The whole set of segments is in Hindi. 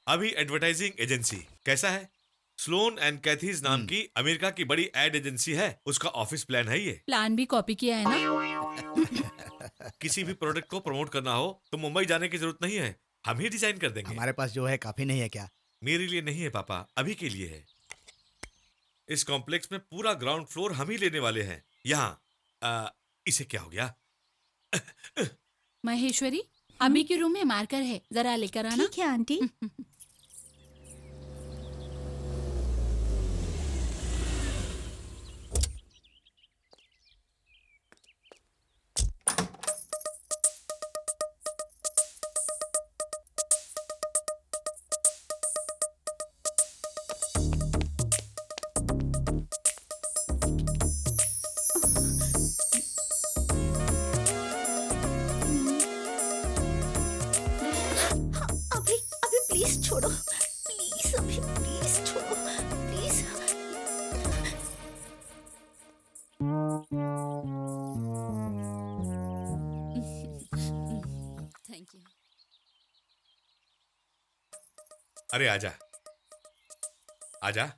अभी एडवर्टाइजिंग एजेंसी कैसा है? स्लोन एंड कैथीज नाम की अमेरिका की बड़ी एड एजेंसी है, उसका ऑफिस प्लान है ये। प्लान भी कॉपी किया है ना? किसी भी प्रोडक्ट को प्रमोट करना हो तो मुंबई जाने की जरूरत नहीं है, हम ही डिजाइन कर देंगे। हमारे पास जो है काफी नहीं है क्या? मेरे लिए नहीं है पापा, अभी के लिए है। इस कॉम्प्लेक्स में पूरा ग्राउंड फ्लोर हम ही लेने वाले हैं। यहाँ इसे क्या हो गया? महेश्वरी, अभी के रूम में मार्कर है, जरा लेकर आना। ठीक है आंटी। अभी अभी प्लीज छोड़ो, प्लीज अभी प्लीज छोड़ो, प्लीज। Thank you. अरे आजा आजा,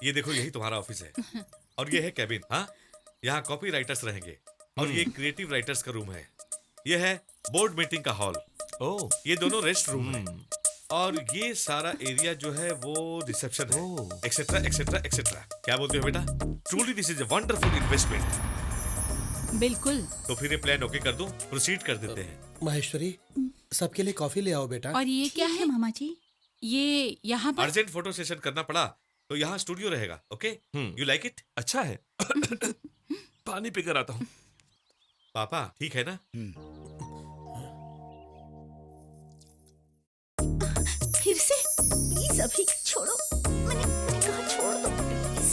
ये देखो यही तुम्हारा ऑफिस है और ये है कैबिन। हाँ, यहाँ कॉपी राइटर्स रहेंगे और ये क्रिएटिव राइटर्स का रूम है। ये है बोर्ड मीटिंग का हॉल। ओह, ये दोनों रेस्ट रूम है और ये सारा एरिया जो है वो रिसेप्शन है, एक्सेट्रा एक्सेट्रा एक्सेट्रा। क्या बोलते हो बेटा? Truly this is a wonderful investment. बिल्कुल। तो फिर ये प्लान ओके कर दूं, प्रोसीड कर देते हैं। महेश्वरी, सबके लिए कॉफी ले आओ बेटा। और ये क्या ठीक है? मामा जी। ये यहाँ पर अर्जेंट फोटो सेशन करना पड़ा तो यहाँ स्टूडियो रहेगा। Okay, you like it? अच्छा है। पानी पीकर आता हूँ। पापा ठीक है ना? फिर से प्लीज अभी छोड़ो, मैंने कहा छोड़ दो प्लीज।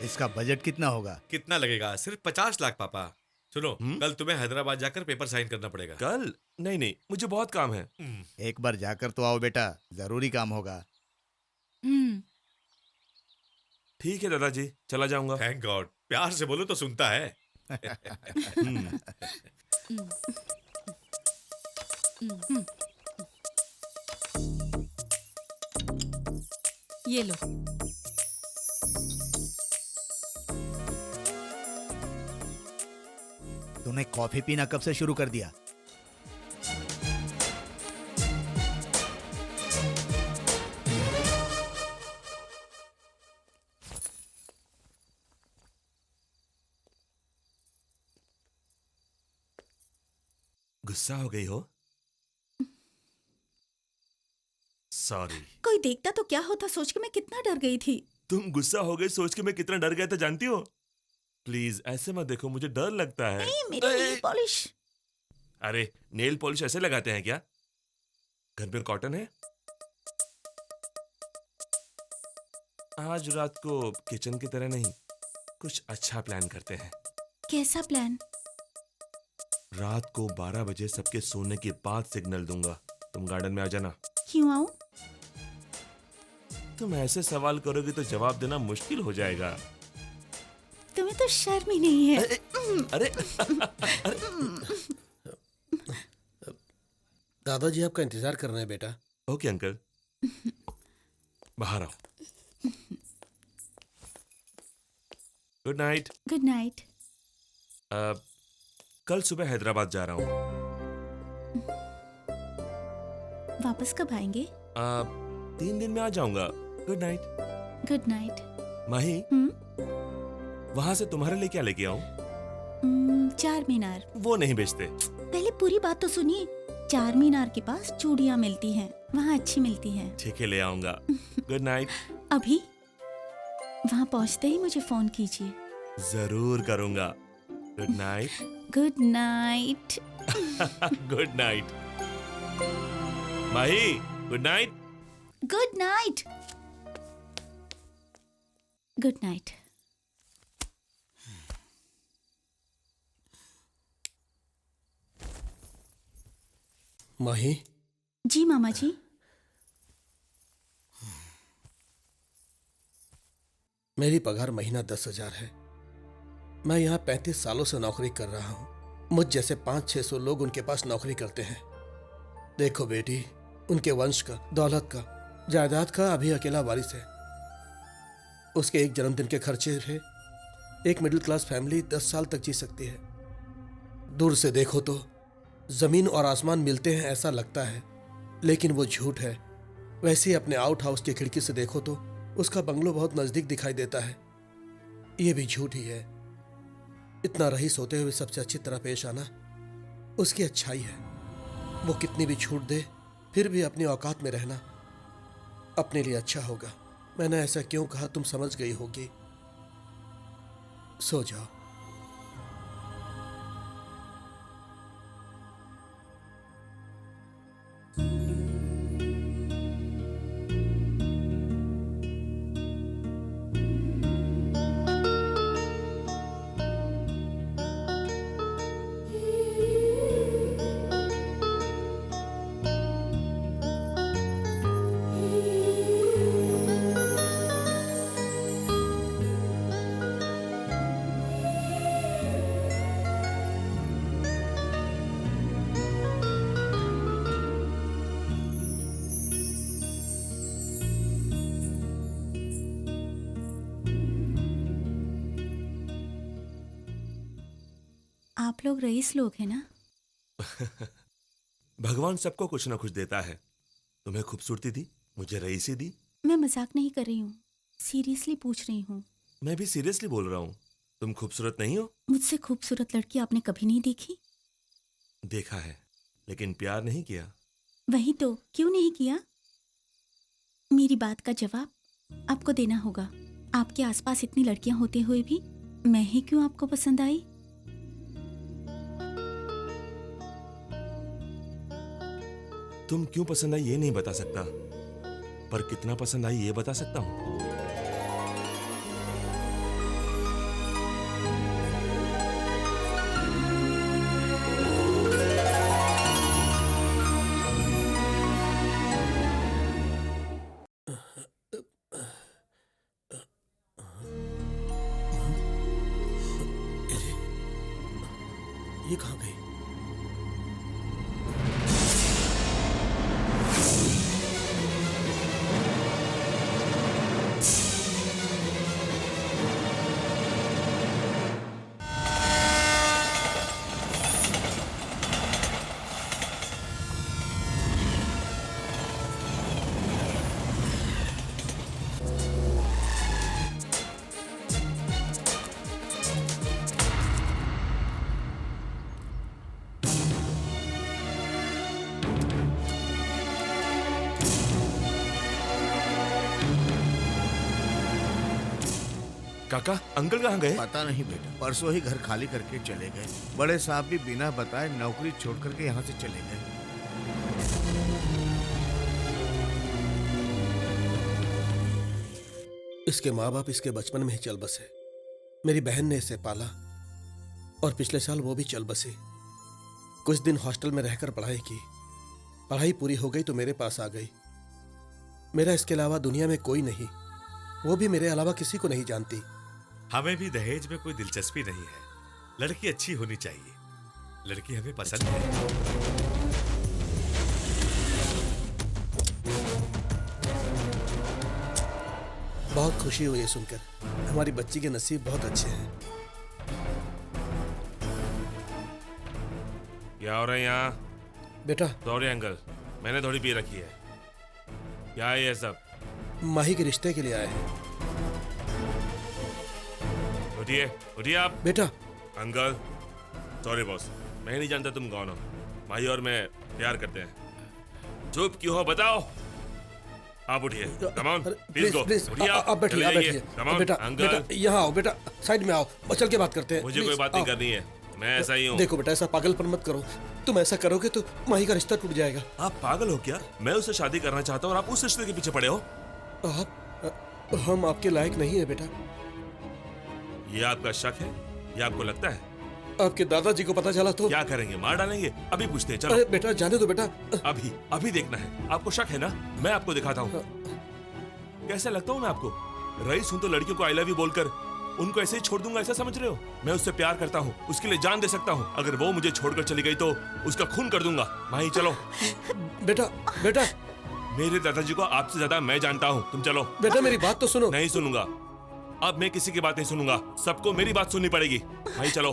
इसका बजट कितना होगा? कितना लगेगा? सिर्फ 50 लाख पापा। सुनो, कल तुम्हें हैदराबाद जाकर पेपर साइन करना पड़ेगा। कल? नहीं नहीं, मुझे बहुत काम है। एक बार जाकर तो आओ बेटा, जरूरी काम होगा। ठीक है दादाजी, चला जाऊंगा। थैंक गॉड, प्यार से बोलो तो सुनता है। ये लो। तूने कॉफी पीना कब से शुरू कर दिया? गुस्सा हो गई हो? सॉरी। कोई देखता तो क्या होता सोच के मैं कितना डर गई थी। तुम गुस्सा हो गई सोच के मैं कितना डर गया था जानती हो? प्लीज ऐसे मत देखो, मुझे डर लगता है। नहीं, मेरी नेल पॉलिश। अरे नेल पॉलिश ऐसे लगाते हैं क्या? घर में कॉटन है? आज रात को किचन की तरह नहीं, कुछ अच्छा प्लान करते हैं। कैसा प्लान? रात को 12 बजे सबके सोने के बाद सिग्नल दूंगा, तुम गार्डन में आ जाना। क्यों आऊं? तुम ऐसे सवाल करोगे तो जवाब देना मुश्किल हो जाएगा। तुम्हें तो शर्म ही नहीं है। अरे दादाजी आपका इंतजार कर रहे हैं बेटा। ओके अंकल, बाहर आओ। Good night. Good night. कल सुबह हैदराबाद जा रहा हूँ। वापस कब आएंगे? 3 दिन में आ जाऊंगा। Good night. Good night. Mahi, वहां से तुम्हारे लिए क्या लेके आऊं? चार मीनार। वो नहीं बेचते। पहले पूरी बात तो सुनिए। चार मीनार के पास चूड़ियां मिलती हैं, वहाँ अच्छी मिलती हैं। ठीक है, ले आऊंगा। Good night. अभी वहाँ पहुँचते ही मुझे फोन कीजिए। जरूर करूंगा। Good night. Good night. Good night. Mahi, good night. Good night. Good night. Mahi, जी मामा जी। मेरी पगार महीना 10,000 है। मैं यहाँ 35 सालों से नौकरी कर रहा हूँ। मुझ जैसे 500-600 लोग उनके पास नौकरी करते हैं। देखो बेटी, उनके वंश का, दौलत का, जायदाद का अभी अकेला वारिस है। उसके एक जन्मदिन के खर्चे से एक मिडिल क्लास फैमिली 10 साल तक जी सकती है। दूर से देखो तो जमीन और आसमान मिलते हैं ऐसा लगता है, लेकिन वो झूठ है। वैसे ही अपने आउट हाउस की खिड़की से देखो तो उसका बंगलो बहुत नजदीक दिखाई देता है। ये भी झूठ ही है। इतना रईस होते हुए सबसे अच्छी तरह पेश आना उसकी अच्छाई है। वो कितनी भी छूट दे फिर भी अपनी औकात में रहना अपने लिए अच्छा होगा। मैंने ऐसा क्यों कहा तुम समझ गई होगी। सो जाओ। आप लोग रईस लोग हैं ना? भगवान सबको कुछ ना कुछ देता है। तुम्हें खूबसूरती दी, मुझे रईसी दी। मैं मजाक नहीं कर रही हूँ, सीरियसली पूछ रही हूँ। मैं भी सीरियसली बोल रहा हूँ। तुम खूबसूरत नहीं हो? मुझसे खूबसूरत लड़की आपने कभी नहीं देखी? देखा है, लेकिन प्यार नहीं किया। वही तो, क्यों नहीं किया? मेरी बात का जवाब आपको देना होगा। आपके आसपास इतनी लड़कियां होते हुए भी मैं ही क्यों आपको पसंद आई? तुम क्यों पसंद आई ये नहीं बता सकता, पर कितना पसंद आई ये बता सकता हूँ। ये कहाँ गई? काका, अंकल कहाँ गए? पता नहीं बेटा, परसों ही घर खाली करके चले गए। बड़े साहब भी बिना बताए नौकरी छोड़ करके यहाँ से चले गए। इसके माँ बाप इसके बचपन में ही चल बसे। मेरी बहन ने इसे पाला और पिछले साल वो भी चल बसी। कुछ दिन हॉस्टल में रहकर पढ़ाई की। पढ़ाई पूरी हो गई तो मेरे पास आ गई। मेरा इसके अलावा दुनिया में कोई नहीं। वो भी मेरे अलावा किसी को नहीं जानती। हमें भी दहेज में कोई दिलचस्पी नहीं है। लड़की अच्छी होनी चाहिए। लड़की हमें पसंद है। बहुत खुशी हुई है सुनकर। हमारी बच्ची के नसीब बहुत अच्छे हैं। क्या हो रहा है यहाँ? बेटा, सॉरी अंकल, मैंने थोड़ी पी रखी है। क्या है ये सब? माही के रिश्ते के लिए आए हैं। उठिए, उठिए आप। बेटा, अंकल, सॉरी बॉस, मैं नहीं जानता तुम कौन हो। माही और मैं प्यार करते हैं। चुप क्यों हो बताओ? आप उठिए, कम ऑन, प्लीज गो। उठिए आप बैठिए, आप बैठिए। कम ऑन बेटा, अंकल। बेटा यहाँ आओ। बेटा साइड में आओ और चल के बात करते हैं। मुझे कोई प्लीज, बात नहीं आओ। करनी है, मैं ऐसा ही हूँ। देखो बेटा, ऐसा पागलपन मत करो। तुम ऐसा करोगे तो माही का रिश्ता टूट जाएगा। आप पागल हो क्या? मैं उससे शादी करना चाहता हूँ और आप उस रिश्ते के पीछे पड़े हो। हम आपके लायक नहीं है बेटा। ये आपका शक है? ये आपको लगता है? आपके दादाजी को पता चला तो क्या करेंगे? मार डालेंगे? अभी पूछते हैं, चलो। अरे बेटा जाने दो बेटा। अभी देखना है। आपको शक है ना? मैं आपको दिखाता हूँ। कैसे लगता हूँ मैं आपको? रईस हूं तो लड़कियों को आई लव यू बोलकर उनको ऐसे ही छोड़ दूंगा ऐसा समझ रहे हो? मैं उससे प्यार करता हूँ, उसके लिए जान दे सकता हूँ। अगर वो मुझे छोड़कर चली गई तो उसका खून कर दूंगा। माही चलो। बेटा बेटा मेरे दादाजी को आपसे ज्यादा मैं जानता हूँ, तुम चलो। बेटा मेरी बात तो सुनो। नहीं सुनूंगा, अब मैं किसी की बात नहीं सुनूंगा, सबको मेरी बात सुननी पड़ेगी। माही चलो।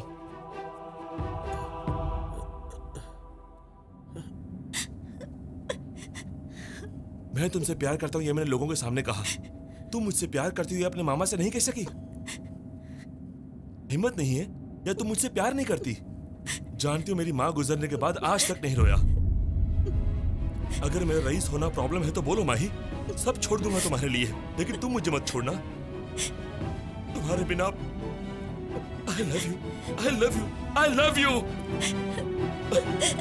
मैं तुमसे प्यार करता हूँ ये मैंने लोगों के सामने कहा। तुम मुझसे प्यार करती हुई अपने मामा से नहीं कह सकी? हिम्मत नहीं है या तुम मुझसे प्यार नहीं करती? जानती हो मेरी माँ गुजरने के बाद आज तक नहीं रोया। अगर मेरा रईस होना प्रॉब्लम है तो बोलो माही, सब छोड़ दूंगा तुम्हारे लिए, लेकिन तुम मुझे मत छोड़ना। तुम्हारे बिना I love you, I love you, I love you.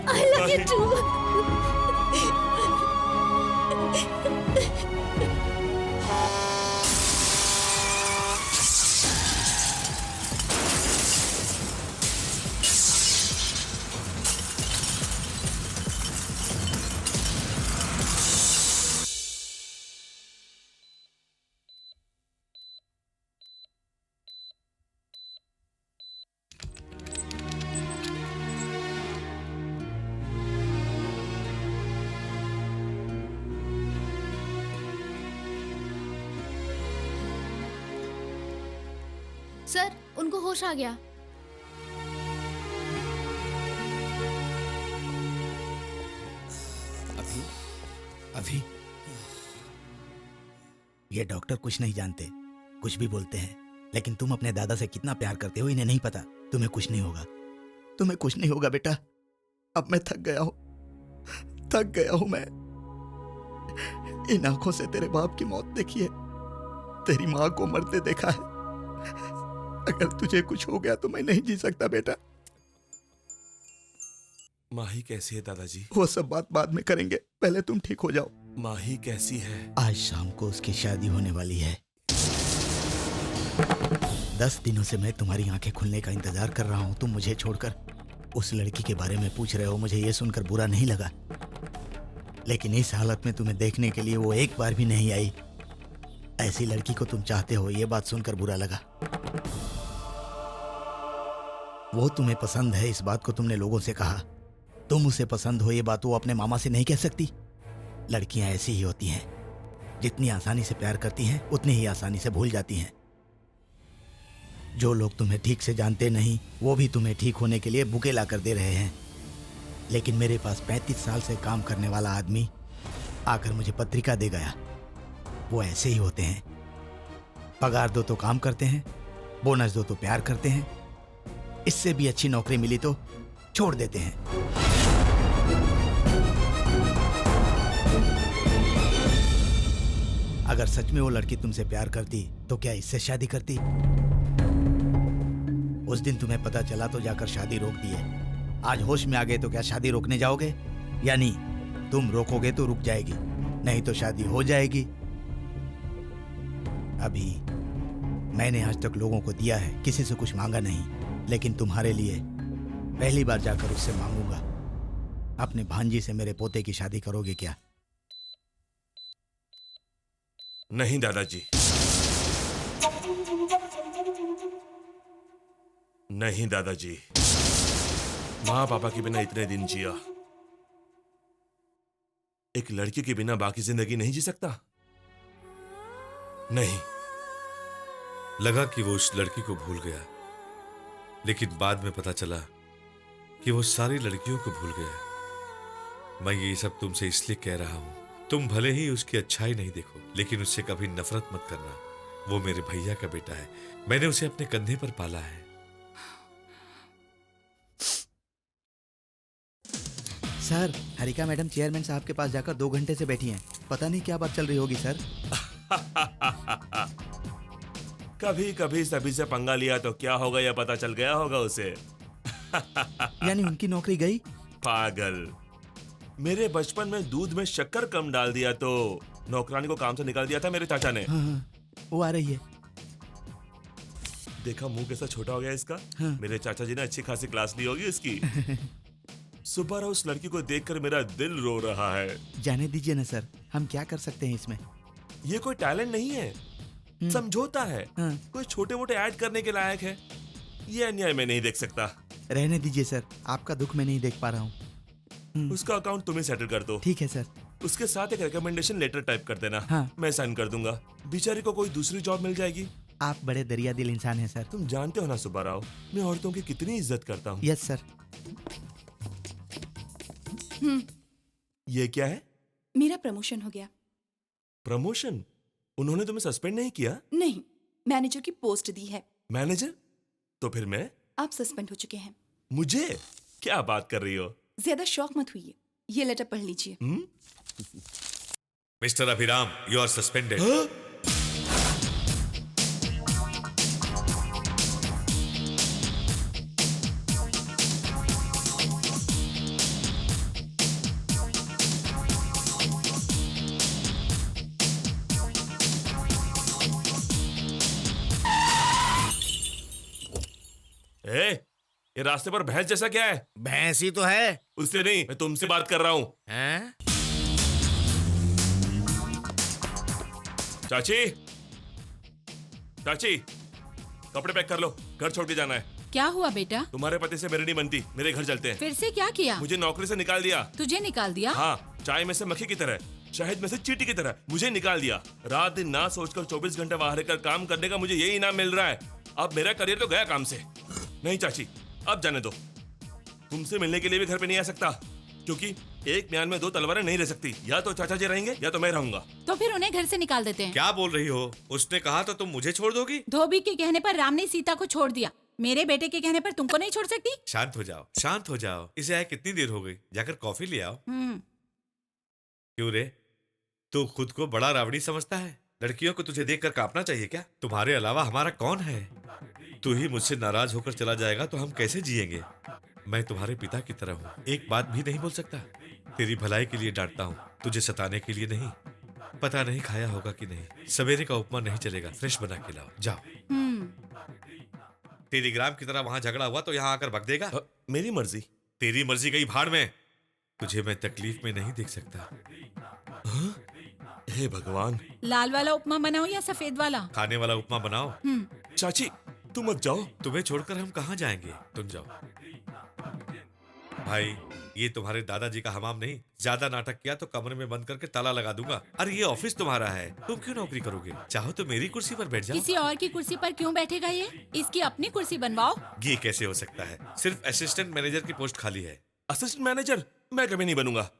I love you too. Sir, उनको होश आ गया। अभी ये डॉक्टर कुछ नहीं जानते, कुछ भी बोलते हैं, लेकिन तुम अपने दादा से कितना प्यार करते हो इन्हें नहीं पता। तुम्हें कुछ नहीं होगा, तुम्हें कुछ नहीं होगा बेटा। अब मैं थक गया हूं मैं। इन आंखों से तेरे बाप की मौत देखी है, तेरी माँ को मरते देखा है। अगर तुझे कुछ हो गया तो मैं नहीं जी सकता बेटा। माही कैसी है दादाजी? वो सब बात बाद में करेंगे, पहले तुम ठीक हो जाओ। माही कैसी है? आज शाम को उसकी शादी होने वाली है। 10 दिनों से मैं तुम्हारी आंखें खुलने का इंतजार कर रहा हूं। तुम मुझे छोड़कर उस लड़की के बारे में पूछ रहे हो। मुझे ये सुनकर बुरा नहीं लगा, लेकिन इस हालत में तुम्हें देखने के लिए वो एक बार भी नहीं आई। ऐसी लड़की को तुम चाहते हो, ये बात सुनकर बुरा लगा। वो तुम्हें पसंद है, इस बात को तुमने लोगों से कहा। तुम उसे पसंद हो, ये बात वो अपने मामा से नहीं कह सकती। लड़कियां ऐसी ही होती हैं, जितनी आसानी से प्यार करती हैं उतनी ही आसानी से भूल जाती हैं। जो लोग तुम्हें ठीक से जानते नहीं, वो भी तुम्हें ठीक होने के लिए बुके ला कर दे रहे हैं। लेकिन मेरे पास 35 साल से काम करने वाला आदमी आकर मुझे पत्रिका दे गया। वो ऐसे ही होते हैं, पगार दो तो काम करते हैं, बोनस दो तो प्यार करते हैं, इससे भी अच्छी नौकरी मिली तो छोड़ देते हैं। अगर सच में वो लड़की तुमसे प्यार करती तो क्या इससे शादी करती? उस दिन तुम्हें पता चला तो जाकर शादी रोक दी है। आज होश में आ गए तो क्या शादी रोकने जाओगे? या नहीं, तुम रोकोगे तो रुक जाएगी, नहीं तो शादी हो जाएगी। अभी मैंने आज तक लोगों को दिया है, किसी से कुछ मांगा नहीं, लेकिन तुम्हारे लिए पहली बार जाकर उससे मांगूंगा। अपने भांजी से मेरे पोते की शादी करोगे क्या? नहीं दादाजी, नहीं दादाजी। माँ पापा के बिना इतने दिन जिया, एक लड़की के बिना बाकी जिंदगी नहीं जी सकता। नहीं। लगा कि वो उस लड़की को भूल गया, लेकिन बाद में पता चला कि वो सारी लड़कियों को भूल गया। मैं ये सब तुमसे इसलिए कह रहा हूं, तुम भले ही उसकी अच्छाई नहीं देखो, लेकिन उससे कभी नफरत मत करना। वो मेरे भैया का बेटा है, मैंने उसे अपने कंधे पर पाला है। सर, हरिका मैडम चेयरमैन साहब के पास जाकर 2 घंटे से बैठी हैं। पता नहीं क्या बात चल रही होगी सर। कभी कभी सभी से पंगा लिया तो क्या होगा यह पता चल गया होगा उसे। यानी उनकी नौकरी गई? पागल, मेरे बचपन में दूध में शक्कर कम डाल दिया तो नौकरानी को काम से निकाल दिया था मेरे चाचा ने। हाँ, वो आ रही है। देखा मुंह कैसा छोटा हो गया इसका। हाँ। मेरे चाचा जी ने अच्छी खासी क्लास ली होगी इसकी। सुबह उस लड़की को देखकर मेरा दिल रो रहा है। जाने दीजिए ना सर, हम क्या कर सकते हैं इसमें। ये कोई टैलेंट नहीं है, समझौता है, हाँ। कोई छोटे मोटे ऐड करने के लायक है। ये अन्याय मैं नहीं देख सकता। रहने दीजिए सर, आपका दुख मैं नहीं देख पा रहा हूँ। उसका अकाउंट तुम्हें सेटल कर दो। ठीक है सर। उसके साथ एक रिकमेंडेशन लेटर टाइप कर देना। हाँ। मैं साइन कर दूंगा। बेचारे को कोई दूसरी जॉब मिल जाएगी। आप बड़े दरिया दिल इंसान हैं सर। तुम जानते हो ना सुब्बा राव, मैं औरतों की कितनी इज्जत करता हूँ। Yes sir. ये क्या है? मेरा प्रमोशन हो गया। प्रमोशन? उन्होंने तुम्हें सस्पेंड नहीं किया? नहीं, मैनेजर की पोस्ट दी है। मैनेजर? तो फिर मैं? आप सस्पेंड हो चुके हैं। मुझे? क्या बात कर रही हो? ज्यादा शौक मत हुई। ये लेटर पढ़ लीजिए। Mister Abhiram, you are suspended. ये रास्ते पर भैंस जैसा क्या है? भैंस ही तो है। उससे नहीं, मैं तुमसे बात कर रहा हूँ। हैं? चाची, चाची, कपड़े पैक कर लो, घर छोड़ के जाना है। क्या हुआ बेटा? तुम्हारे पति से मेरी नहीं बनती, मेरे घर चलते हैं। फिर से क्या किया? मुझे नौकरी से निकाल दिया। तुझे निकाल दिया? हाँ, चाय में से मक्खी की तरह, शहद में से चींटी की तरह मुझे निकाल दिया। रात दिन ना सोचकर 24 घंटे बाहर रहकर काम करने का मुझे यही इनाम मिल रहा है। अब मेरा करियर तो गया काम से। नहीं चाची, अब जाने दो। तुमसे मिलने के लिए भी घर पे नहीं आ सकता, क्योंकि एक म्यान में दो तलवारें नहीं रह सकती। या तो चाचा जी रहेंगे या तो मैं रहूंगा। तो फिर उन्हें घर से निकाल देते हैं। क्या बोल रही हो? उसने कहा तो तुम मुझे छोड़ दोगी? धोबी के कहने पर राम ने सीता को छोड़ दिया, मेरे बेटे के कहने पर तुमको नहीं छोड़ सकती। शांत हो जाओ, शांत हो जाओ। इसे आए कितनी देर हो गई? जाकर कॉफी ले आओ। क्यों रे, तू खुद को बड़ा रावड़ी समझता है? लड़कियों को तुझे देखकर कांपना चाहिए क्या? तुम्हारे अलावा हमारा कौन है? तू ही मुझसे नाराज होकर चला जाएगा तो हम कैसे जिएंगे? मैं तुम्हारे पिता की तरह हूँ, एक बात भी नहीं बोल सकता। तेरी भलाई के लिए डांटता हूँ, तुझे सताने के लिए नहीं। पता नहीं खाया होगा कि नहीं। सवेरे का उपमा नहीं चलेगा, फ्रेश बना के लाओ, जाओ। टेलीग्राम की तरह वहां झगड़ा हुआ तो यहाँ आकर बक देगा? मेरी मर्जी। तेरी मर्जी गई भाड़ में। तुझे मैं तकलीफ में नहीं देख सकता। हे भगवान। लाल वाला उपमा बनाओ या सफेद वाला? खाने वाला उपमा बनाओ। चाची, तुम मत जाओ। तुम्हें छोड़कर हम कहाँ जाएंगे? तुम जाओ। भाई, ये तुम्हारे दादाजी का हमाम नहीं। ज्यादा नाटक किया तो कमरे में बंद करके ताला लगा दूंगा। अरे ये ऑफिस तुम्हारा है, तुम क्यों नौकरी करोगे? चाहो तो मेरी कुर्सी पर बैठ जाओ। किसी और की कुर्सी पर क्यों बैठेगा ये? इसकी अपनी कुर्सी बनवाओ। ये कैसे हो सकता है? सिर्फ असिस्टेंट मैनेजर की पोस्ट खाली है। असिस्टेंट मैनेजर मैं कभी नहीं बनूंगा।